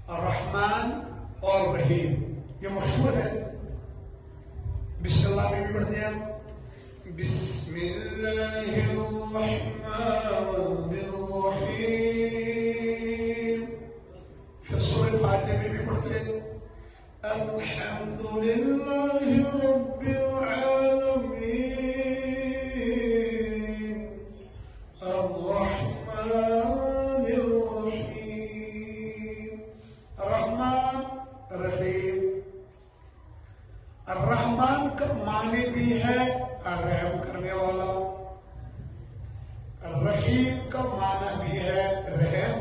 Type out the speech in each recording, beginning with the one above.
الرحمن اور رحیم یہ مشہور ہے. بسم اللہ میں بھی پڑھتے ہیں. بسم اللہ الرحمن الرحیم. پھر سورہ فاتحہ میں بھی پڑھتے ہیں الحمد للہ رب العالمین الرحمن الرحیم. الرحمن رحیم. الرحمن کا معنی بھی ہے رحم کرنے والا. الرحیم کا معنی بھی ہے رحم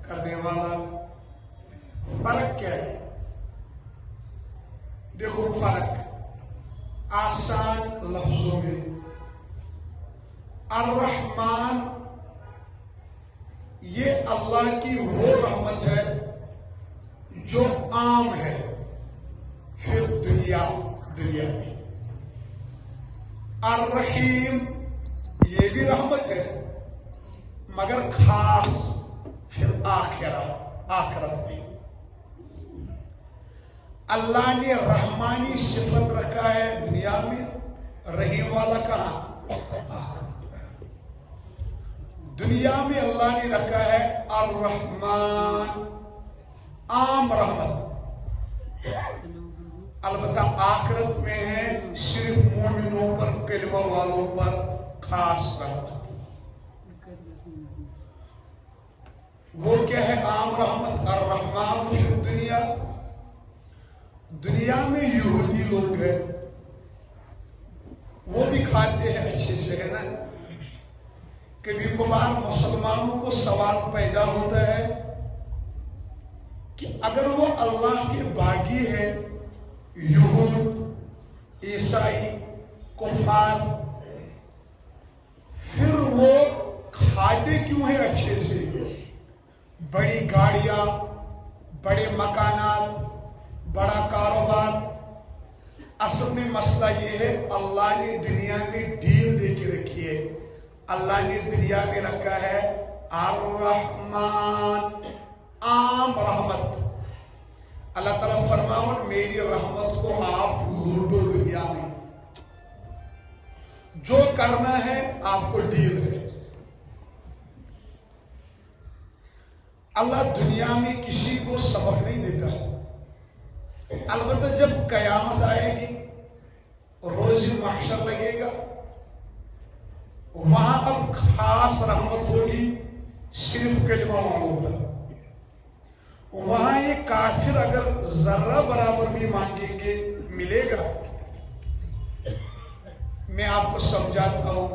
کرنے والا. فرق کیا ہے؟ دیکھو فرق آسان لفظوں میں. الرحمن یہ اللہ کی وہ رحمت ہے جو عام ہے پھر دنیا میں. الرحیم یہ بھی رحمت ہے مگر خاص پھر آخرت میں. اللہ نے رحمانی صفت رکھا ہے دنیا میں، رحیم والا کہاں؟ دنیا میں اللہ نے رکھا ہے الرحمن عام رحمت. البتہ آخرت میں ہے صرف مومنوں پر کلمہ والوں پر خاص رحمت. وہ کیا ہے عام رحمت؟ الرحمن فی الدنیا. دنیا میں یہودی لوگ ہیں وہ بھی کھاتے ہیں اچھے سے ہے نا. کبھی کبھار مسلمانوں کو سوال پیدا ہوتا ہے کہ اگر وہ اللہ کے باغی ہے، یہود عیسائی کفار، پھر وہ کھاتے کیوں ہیں اچھے سے؟ بڑی گاڑیاں، بڑے مکانات، بڑا کاروبار. اصل میں مسئلہ یہ ہے اللہ نے دنیا میں ڈیل دے کے رکھی ہے. اللہ نے دنیا میں رکھا ہے الرحمن عام رحمت. اللہ تعالیٰ فرماؤں میری رحمت کو آپ لوٹو دنیا میں، جو کرنا ہے آپ کو ڈیل ہے. اللہ دنیا میں کسی کو سبق نہیں دیتا. البتہ جب قیامت آئے گی، روز محشر لگے گا، وہاں اب خاص رحمت ہوگی صرف کلمہ والوں پر. وہاں یہ کافر اگر ذرہ برابر بھی مانگیں گے ملے گا. میں آپ کو سمجھاتا ہوں.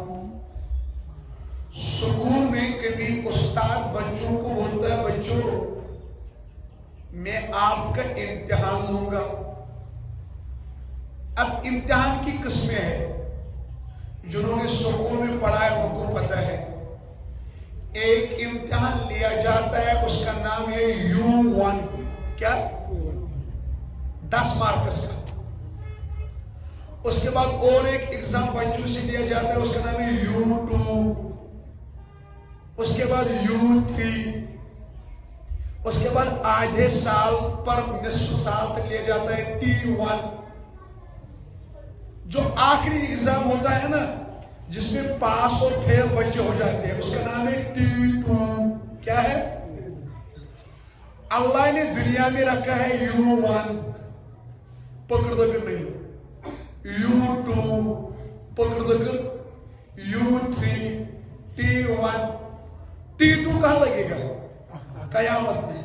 سکول میں کبھی استاد بچوں کو بولتا ہے بچوں میں آپ کا امتحان لوں گا. اب امتحان کی قسمیں ہیں. جنہوں نے سکول میں پڑھا ہے ان کو پتہ ہے. ایک امتحان لیا جاتا ہے اس کا نام ہے U1. کیا؟ 10 مارکس کا. اس کے بعد اور ایک ایگزام بچوں سے لیا جاتا ہے اس کا نام ہے U2. اس کے بعد U3. اس کے بعد آدھے سال پر نصف سال تک لیا جاتا ہے T1. جو آخری ایگزام ہوتا ہے نا جس میں پاس اور فیل بچے ہو جاتے ہیں اس کا نام ہے T2. کیا ہے؟ اللہ نے دنیا میں رکھا ہے U1 پکڑ دکر نہیں، U2 پکڑ دکر، U3 T1 T2 کہاں لگے گا؟ قیامت میں.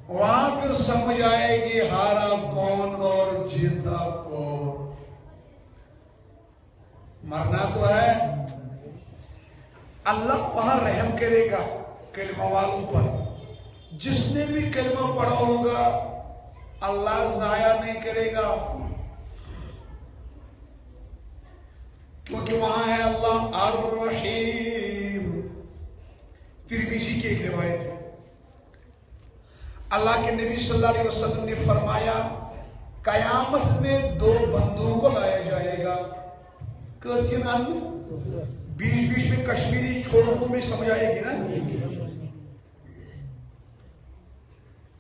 وہاں پھر سمجھ آئے گی ہارا کون اور جیتا کون. مرنا تو ہے. اللہ وہاں رحم کرے گا کلمہ والوں پر. جس نے بھی کلمہ پڑھا ہوگا اللہ ضائع نہیں کرے گا، کیونکہ وہاں ہے اللہ الرحیم. ترمذی کی ایک روایت ہے اللہ کے نبی صلی اللہ علیہ وسلم نے فرمایا قیامت میں 2 بندوں کو لایا جائے گا. بیچ میں کشمیری چھوڑوں میں سمجھ آئے گی نا.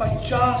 50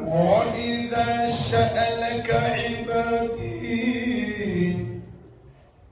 وَإِذَا سَأَلَكَ عِبَادِي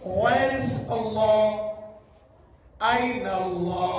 Where is Allah? Aina Allah?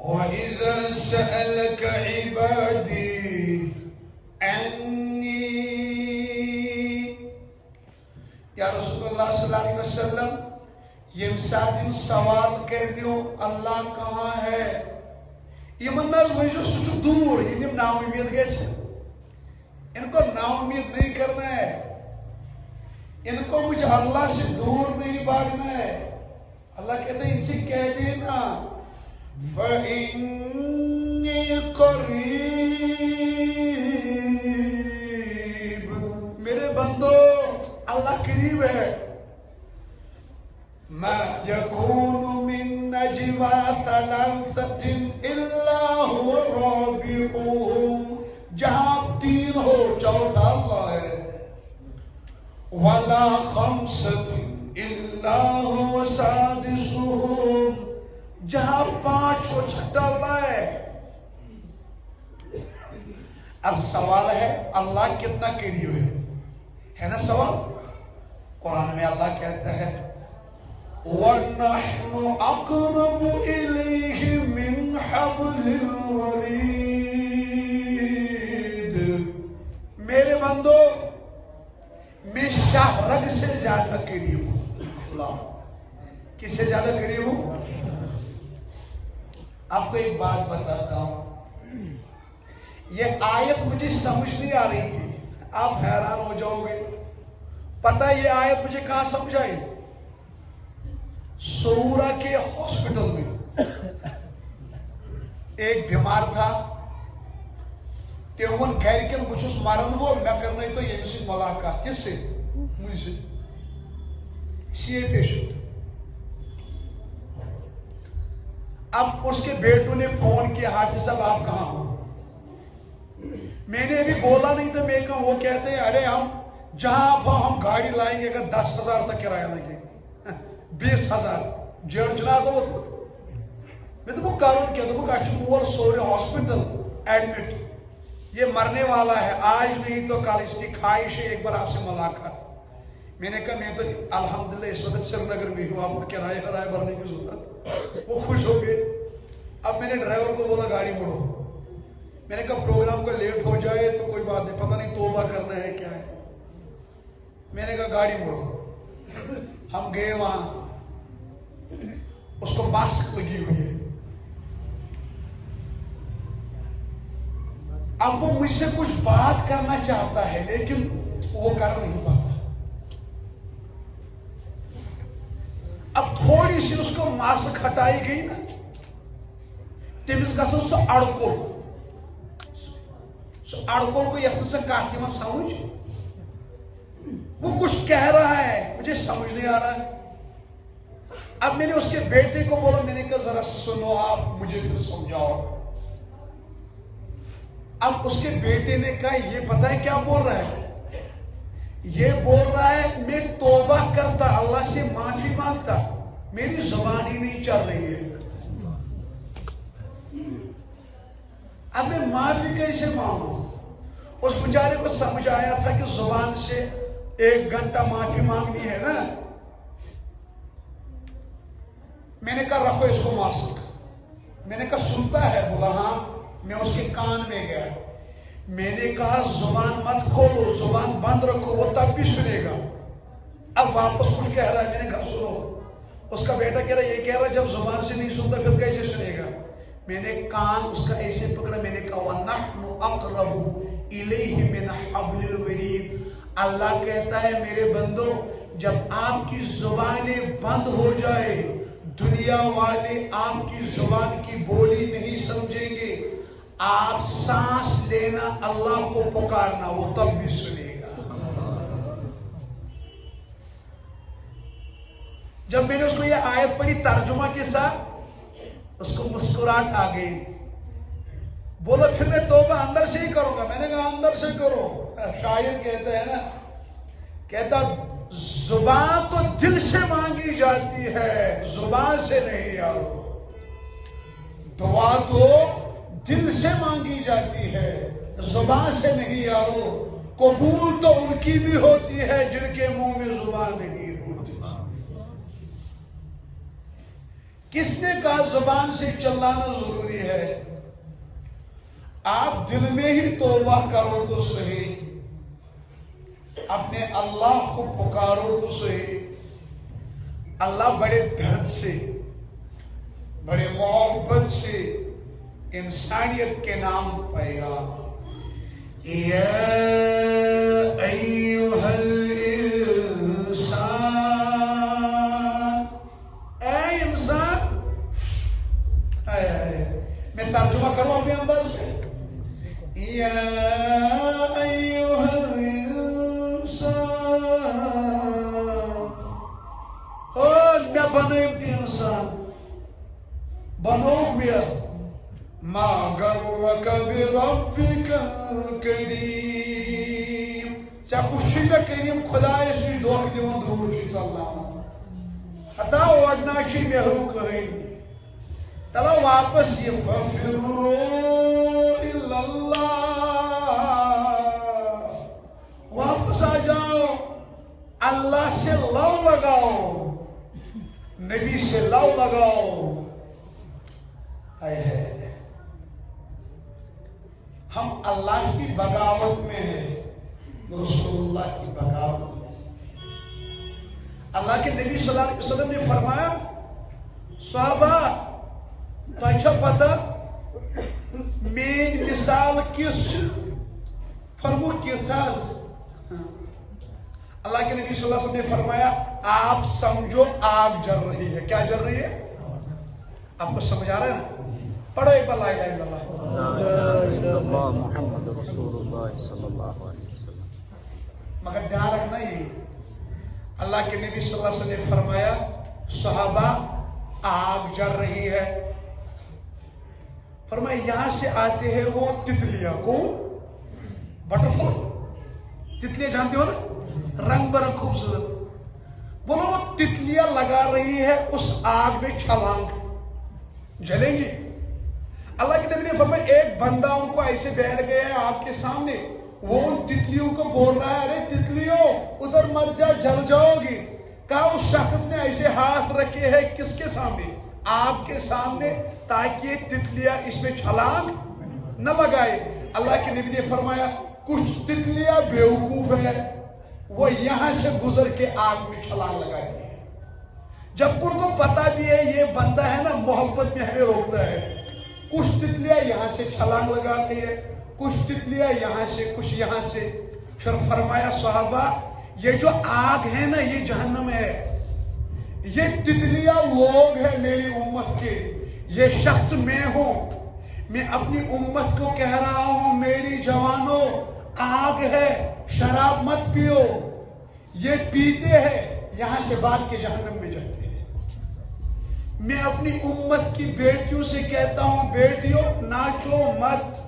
وَإِذَا سَأَلَكَ عِبَادِي عَنِّي یا رسول اللہ صلی اللہ علیہ وسلم یم ساتن سوال کرنیو اللہ کہاں ہے یمن ناز وجہ سچ دور یم نا امید گئے ان کو نا امید نہیں کرنا ہے ان کو مجھے اللہ سے دور نہیں بھاگنا ہے اللہ کہتے ہیں ان سے کہہ دینا فَإِنِّي قَرِيبٌ میرے بندو اللہ قریب ہے مَا يَكُونُ مِن نَجْوَى ثَلَاثَةٍ إِلَّا هُوَ رَابِعُهُمْ جہاں تین ہو چوتھا اللہ ہے وَلَا خَمْسَةٍ إِلَّا هُوَ سَادِسُهُمْ جہاں پانچ ہو چھٹا اللہ ہے اب سوال ہے اللہ کتنا قریب ہے نا سوال قرآن میں اللہ کہتا ہے وَنَحْنُ أَقْرَبُ إِلَيْهِ مِنْ حَبْلِ الْوَرِيدِ میرے بندو میں شاہ رگ سے زیادہ قریب ہوں اللہ کس سے زیادہ قریب ہوں آپ کو ایک بات بتاتا ہوں یہ آیت مجھے سمجھ نہیں آ رہی تھی آپ حیران ہو جاؤ گے پتہ یہ آیت مجھے کہاں سمجھ آئی سورہ کے ہاسپٹل میں ایک بیمار تھا تیون گھر کے بچھس مرن وہ میں کرنا تو یہ سے ملاقات کس سے مجھ سے سی پیشنٹ اب اس کے بیٹوں نے فون کیا حافظ صاحب آپ کہاں ہو میں نے ابھی بولا نہیں تھا میں کہا وہ کہتے ہیں ارے ہم جہاں آپ ہم گاڑی لائیں گے اگر 10,000 تک کرایہ لگے 20,000 جیڑ جنازہ وہ میں تو وہ کارون کیا تو وہ کہا سورے ہاسپٹل ایڈمٹ یہ مرنے والا ہے آج نہیں تو کل اس کی خواہش ہے ایک بار آپ سے ملاقات میں نے کہا میں تو الحمدللہ اس وقت سری نگر میں ہوں آپ کو کرایہ بھرنے کی ضرورت وہ خوش ہو گئے اب میں نے ڈرائیور کو بولا گاڑی موڑو میں نے کہا پروگرام کو لیٹ ہو جائے تو کوئی بات نہیں پتہ نہیں توبہ کرنا ہے کیا ہے میں نے کہا گاڑی موڑو ہم گئے وہاں اس کو ماسک لگی ہوئی ہے اب وہ مجھ سے کچھ بات کرنا چاہتا ہے لیکن وہ کر نہیں پاتا اب تھوڑی سی اس کو ماسک ہٹائی گئی نا تمس گھو سو اڑکول کو یہ کہت یوان سمجھ وہ کچھ کہہ رہا ہے مجھے سمجھ نہیں آ رہا ہے اب میں نے اس کے بیٹے کو بولا میں نے کہا ذرا سنو آپ مجھے پھر سمجھاؤ اب اس کے بیٹے نے کہا یہ پتہ ہے کیا بول رہا ہے یہ بول رہا ہے میں توبہ کرتا اللہ سے معافی مانگتا میری زبان ہی نہیں چل رہی ہے اب میں معافی کیسے مانگوں اس بیچارے کو سمجھ آیا تھا کہ زبان سے 1 گھنٹہ معافی مانگنی ہے نا میں نے کہا رکھو اس کو ماسک میں نے کہا سنتا ہے بولا ہاں میں اس کے کان میں گیا میں نے کہا زبان مت کھولو زبان بند رکھو وہ تب بھی سنے گا اب واپس کچھ کہہ رہا ہے میں نے کہا سنو اس کا بیٹا کہہ رہا ہے یہ کہہ رہا ہے جب زبان سے نہیں سنتا پھر کیسے سنے گا میں نے کان اس کا ایسے پکڑا میں نے کہا وَنَحْنُ أَقْرَبُ إِلَيْهِ مِنْ حَبْلِ الْوَرِيدِ اللہ کہتا ہے میرے بندو جب آپ کی زبانیں بند ہو جائے دنیا والے آپ کی زبان کی بولی نہیں سمجھیں گے آپ سانس لینا اللہ کو پکارنا وہ تب بھی سنے گا جب میں نے اس کو یہ آیت پڑھی ترجمہ کے ساتھ اس کو مسکراہٹ آ گئی بولا پھر میں توبہ اندر سے ہی کروں گا میں نے کہا اندر سے کرو شاعر کہتے ہیں نا کہتا زبان تو دل سے مانگی جاتی ہے زبان سے نہیں یارو دعا تو دل سے مانگی جاتی ہے زبان سے نہیں یارو قبول تو ان کی بھی ہوتی ہے جن کے منہ میں زبان نہیں ہوتی کس نے کہا زبان سے چلانا ضروری ہے آپ دل میں ہی توبہ کرو تو صحیح اپنے اللہ کو پکارو تو صحیح. اللہ بڑے درد سے، بڑے محبت سے انسانیت کے نام پایا. یا ایھا الانسان، اے انسان. میں ترجمہ کروں اپنے انداز میں. یا ایھا الانسان، مے بنٲیِو تہِ انسان، بنوٚوُکھ مےٚ. ما غرک بربک الکریم، ژےٚ کُس چھُے مےٚ کریٖم خۄدایس نِش دھوکہٕ دِوان دوٗر چھُے ژلناوان. ہتا اوڑنا چھُے مےٚ ہیوٗ کٕہٕنۍ. چلو واپس یہ ففروا الی اللہ، واپس آ جاؤ، اللہ سے لو لگاؤ، نبی سے لو لگاؤ. ہے ہم اللہ کی بغاوت میں ہیں، رسول اللہ کی بغاوت میں. اللہ کے نبی صلی اللہ علیہ وسلم نے فرمایا صحابہ تۄہہِ چھا پتہ میری مثال کس چھِ؟ فرمو کس حظ؟ اللہ کے نبی صلی اللہ علیہ وسلم نے فرمایا آپ سمجھو آگ جل رہی ہے. کیا جل رہی ہے؟ آپ کو سمجھ آ رہا ہے نا؟ پڑھو ایک بار لا الہ الا اللہ محمد رسول اللہ صلی اللہ علیہ وسلم. مگر دھیان رکھنا یہ اللہ کے نبی صلی اللہ علیہ وسلم نے فرمایا صحابہ آگ جل رہی ہے. فرمایا یہاں سے آتے ہیں وہ تتلیاں. کو بٹر فلائی تتلیاں جانتے ہو نا، رنگ برنگ خوبصورت. بولو وہ تتلیاں لگا رہی ہے اس آگ میں چھلانگ، جلیں گی. اللہ کے نبی نے فرمایا ایک بندہ ان کو ایسے بیٹھ گیا ہے آگ کے سامنے، وہ ان تتلیوں کو بول رہا ہے ارے تتلیوں ادھر مت جا جل جاؤ گی. کہا اس شخص نے ایسے ہاتھ رکھے ہیں کس کے سامنے؟ آگ کے سامنے، تاکہ تتلیاں اس میں چھلانگ نہ لگائے. اللہ کے نبی نے فرمایا کچھ تتلیاں بیوقوف ہے، وہ یہاں سے گزر کے آگ میں چھلانگ لگاتی ہے. جب ان کو پتا بھی ہے یہ بندہ ہے نا محبت میں ہمیں روکتا ہے. کچھ تتلیاں یہاں سے چھلانگ لگاتی ہے، کچھ تتلیاں یہاں سے، کچھ یہاں سے. پھر فرمایا صحابہ یہ جو آگ ہے نا یہ جہنم ہے، یہ تتلیاں لوگ ہیں میری امت کے، یہ شخص میں ہوں. میں اپنی امت کو کہہ رہا ہوں میری جوانوں آگ ہے، شراب مت پیو. یہ پیتے ہیں یہاں سے بعد کے جہنم میں جاتے ہیں. میں اپنی امت کی بیٹیوں سے کہتا ہوں بیٹیوں ناچو مت،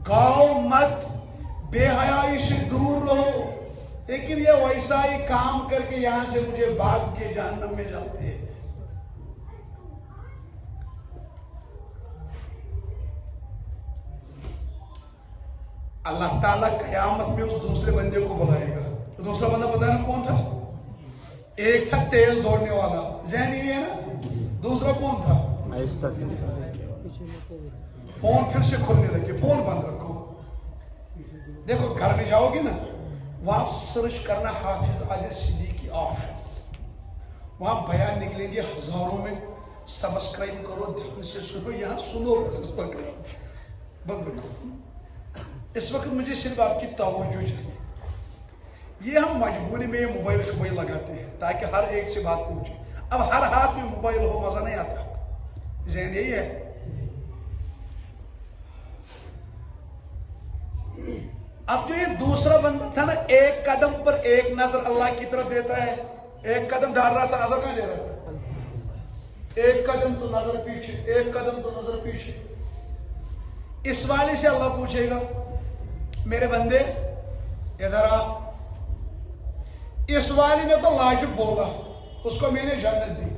گاؤ مت، بے حیائی سے دور رہو. لیکن یہ ویسا ہی کام کر کے یہاں سے مجھے بھاگ کے جہنم میں جاتے ہیں. اللہ تعالیٰ قیامت میں اس دوسرے بندے کو بلائے گا. دوسرا بندہ پتہ ہے کون تھا؟ ایک تھا تیز دوڑنے والا، ذہن یہ ہے نا. دوسرا کون تھا؟ فون پھر سے کھولنے لگے، فون بند رکھو. دیکھو گھر میں جاؤ گے نا وہاں سرچ کرنا حافظ علی صدیقی آپشن، وہاں بیان نکلیں گے ہزاروں میں. سبسکرائب کرو، دھیان سے سنو، یہاں سنو بند رکھو. اس وقت مجھے صرف آپ کی توجہ چاہیے. یہ ہم مجبوری میں یہ موبائل شوبائل لگاتے ہیں تاکہ ہر ایک سے بات پہنچے. اب ہر ہاتھ میں موبائل ہو مزہ نہیں آتا. ذہن یہی ہے. اب جو یہ دوسرا بندہ تھا نا ایک قدم پر ایک نظر اللہ کی طرف دیتا ہے. ایک قدم ڈال رہا تھا، نظر کہاں دے رہا تھا؟ ایک قدم تو نظر پیچھے، ایک قدم تو نظر پیچھے. اس والے سے اللہ پوچھے گا میرے بندے ادھر آ. اس والے نے تو لاجب بولا، اس کو میں نے جنت دی.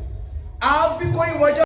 آپ بھی کوئی وجہ